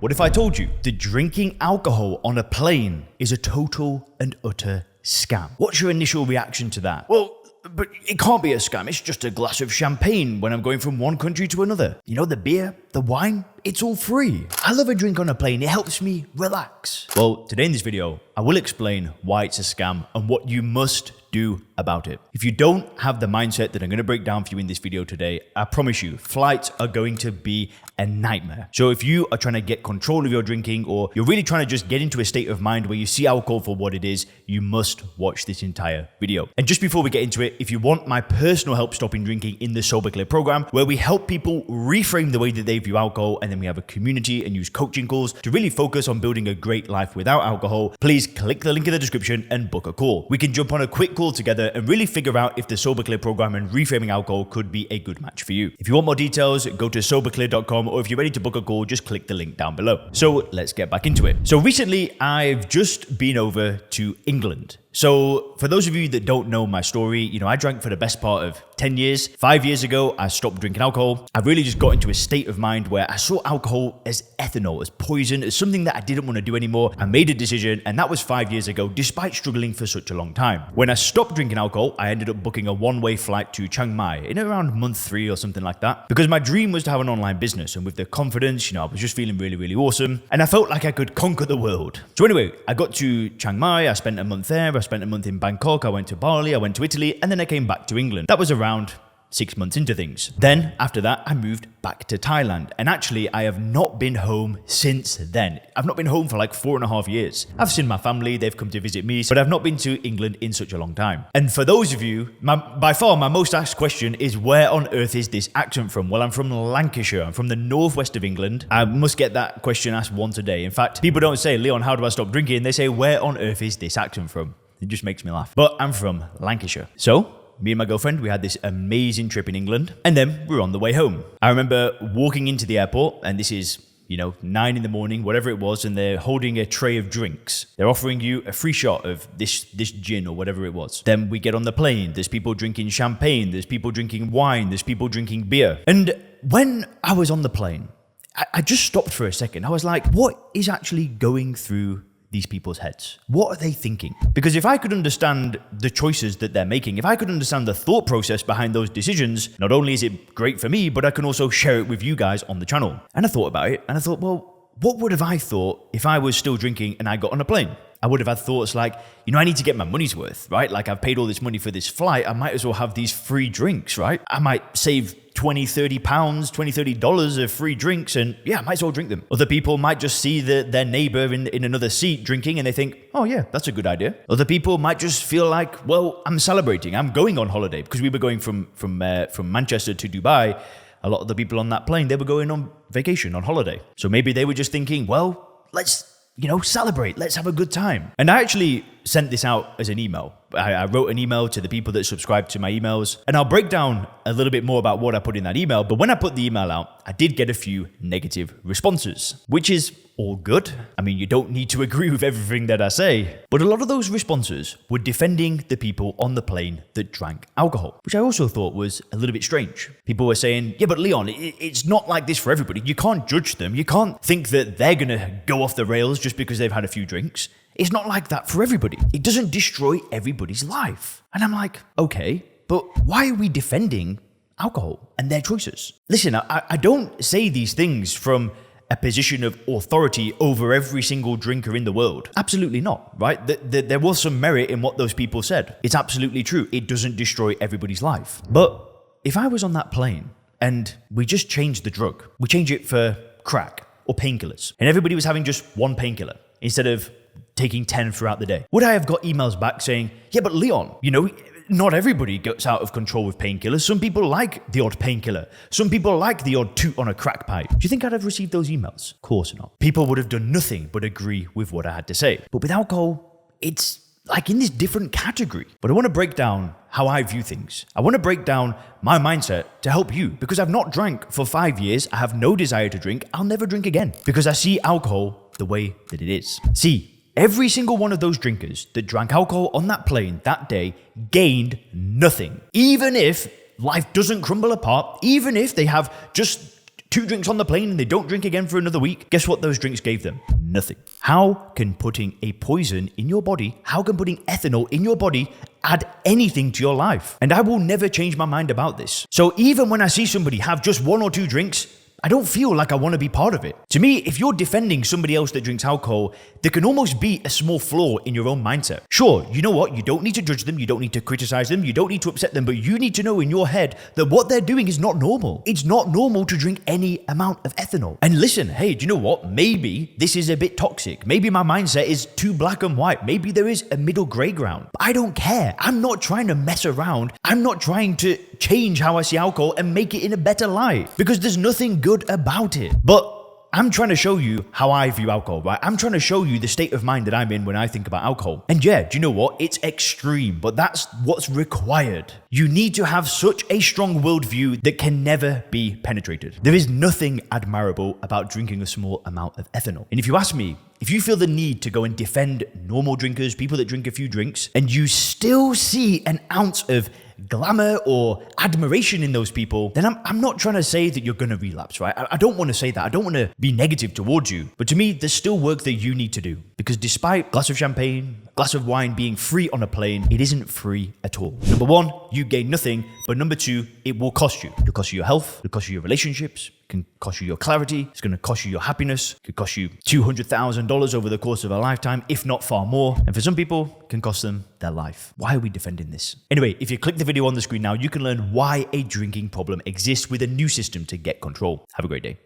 What if I told you that drinking alcohol on a plane is a total and utter scam? What's your initial reaction to that? Well, but it can't be a scam. It's just a glass of champagne when I'm going from one country to another. You know, the beer, the wine, it's all free. I love a drink on a plane. It helps me relax. Well, today in this video, I will explain why it's a scam and what you must do about it. If you don't have the mindset that I'm going to break down for you in this video today, I promise you, flights are going to be a nightmare. So if you are trying to get control of your drinking, or you're really trying to just get into a state of mind where you see alcohol for what it is, you must watch this entire video. And just before we get into it, if you want my personal help stopping drinking in the Sober Clear program, where we help people reframe the way that they view alcohol, and then we have a community and use coaching calls to really focus on building a great life without alcohol, please click the link in the description and book a call. We can jump on a quick call together and really figure out if the Sober Clear program and reframing alcohol could be a good match for you. If you want more details, go to soberclear.com, or if you're ready to book a call, just click the link down below. So let's get back into it. So recently, I've just been over to England. So for those of you that don't know my story, you know, I drank for the best part of 10 years. 5 years ago, I stopped drinking alcohol. I really just got into a state of mind where I saw alcohol as ethanol, as poison, as something that I didn't want to do anymore. I made a decision, and that was 5 years ago, despite struggling for such a long time. When I stopped drinking alcohol, I ended up booking a one-way flight to Chiang Mai in around month 3 or something like that, because my dream was to have an online business, and with the confidence, you know, I was just feeling really, really awesome, and I felt like I could conquer the world. So anyway, I got to Chiang Mai, I spent a month there, I spent a month in Bangkok, I went to Bali, I went to Italy, and then I came back to England. That was around 6 months into things. Then after that, I moved back to Thailand. And actually, I have not been home since then. I've not been home for like 4.5 years. I've seen my family, they've come to visit me, but I've not been to England in such a long time. And for those of you, by far my most asked question is, where on earth is this accent from? Well, I'm from Lancashire. I'm from the northwest of England. I must get that question asked once a day. In fact, people don't say, Leon, how do I stop drinking? They say, where on earth is this accent from? It just makes me laugh. But I'm from Lancashire. So me and my girlfriend, we had this amazing trip in England, and then we were on the way home. I remember walking into the airport, and this is, 9 in the morning, whatever it was, and they're holding a tray of drinks. They're offering you a free shot of this gin or whatever it was. Then we get on the plane. There's people drinking champagne. There's people drinking wine. There's people drinking beer. And when I was on the plane, I just stopped for a second. I was like, what is actually going through these people's heads? What are they thinking? Because if I could understand the choices that they're making, if I could understand the thought process behind those decisions, not only is it great for me, but I can also share it with you guys on the channel. And I thought about it, and I thought, well, what would have I thought if I was still drinking and I got on a plane? I would have had thoughts like, I need to get my money's worth, right? Like, I've paid all this money for this flight. I might as well have these free drinks, right? I might save 20, 30 pounds, $20, $30 of free drinks, and yeah, I might as well drink them. Other people might just see their neighbor in another seat drinking, and they think, oh yeah, that's a good idea. Other people might just feel like, well, I'm celebrating. I'm going on holiday, because we were going from Manchester to Dubai. A lot of the people on that plane, they were going on vacation, on holiday. So maybe they were just thinking, well, let's celebrate. Let's have a good time. And I actually sent this out as an email. I wrote an email to the people that subscribe to my emails, and I'll break down a little bit more about what I put in that email. But when I put the email out, I did get a few negative responses, which is all good. I mean, you don't need to agree with everything that I say, but a lot of those responses were defending the people on the plane that drank alcohol, which I also thought was a little bit strange. People were saying, yeah, but Leon, it's not like this for everybody. You can't judge them. You can't think that they're going to go off the rails just because they've had a few drinks. It's not like that for everybody. It doesn't destroy everybody's life. And I'm like, okay, but why are we defending alcohol and their choices? Listen, I don't say these things from a position of authority over every single drinker in the world. Absolutely not, right? There was some merit in what those people said. It's absolutely true. It doesn't destroy everybody's life. But if I was on that plane and we just changed the drug, we change it for crack or painkillers, and everybody was having just one painkiller instead of taking 10 throughout the day, would I have got emails back saying, yeah, but Leon, not everybody gets out of control with painkillers. Some people like the odd painkiller. Some people like the odd toot on a crack pipe. Do you think I'd have received those emails? Of course not. People would have done nothing but agree with what I had to say. But with alcohol, it's like in this different category. But I want to break down how I view things. I want to break down my mindset to help you, because I've not drank for 5 years. I have no desire to drink. I'll never drink again, because I see alcohol the way that it is. See, every single one of those drinkers that drank alcohol on that plane that day gained nothing. Even if life doesn't crumble apart, even if they have just 2 drinks on the plane and they don't drink again for another week. Guess what those drinks gave them? Nothing. How can putting a poison in your body, how can putting ethanol in your body add anything to your life? And I will never change my mind about this. So even when I see somebody have just 1 or 2 drinks, I don't feel like I want to be part of it. To me, if you're defending somebody else that drinks alcohol, there can almost be a small flaw in your own mindset. Sure, you know what? You don't need to judge them. You don't need to criticize them. You don't need to upset them. But you need to know in your head that what they're doing is not normal. It's not normal to drink any amount of ethanol. And listen, hey, do you know what? Maybe this is a bit toxic. Maybe my mindset is too black and white. Maybe there is a middle gray ground. But I don't care. I'm not trying to mess around. I'm not trying to change how I see alcohol and make it in a better light, because there's nothing good about it. But I'm trying to show you how I view alcohol, right? I'm trying to show you the state of mind that I'm in when I think about alcohol. And yeah, do you know what? It's extreme, but that's what's required. You need to have such a strong worldview that can never be penetrated. There is nothing admirable about drinking a small amount of ethanol. And if you ask me, if you feel the need to go and defend normal drinkers, people that drink a few drinks, and you still see an ounce of glamour or admiration in those people, then I'm not trying to say that you're going to relapse, right? I don't want to say that. I don't want to be negative towards you. But to me, there's still work that you need to do. Because despite a glass of champagne, a glass of wine being free on a plane, it isn't free at all. Number 1, you gain nothing. But number 2, it will cost you. It'll cost you your health. It'll cost you your relationships. It can cost you your clarity. It's going to cost you your happiness. It could cost you $200,000 over the course of a lifetime, if not far more. And for some people, it can cost them their life. Why are we defending this? Anyway, if you click the video on the screen now, you can learn why a drinking problem exists with a new system to get control. Have a great day.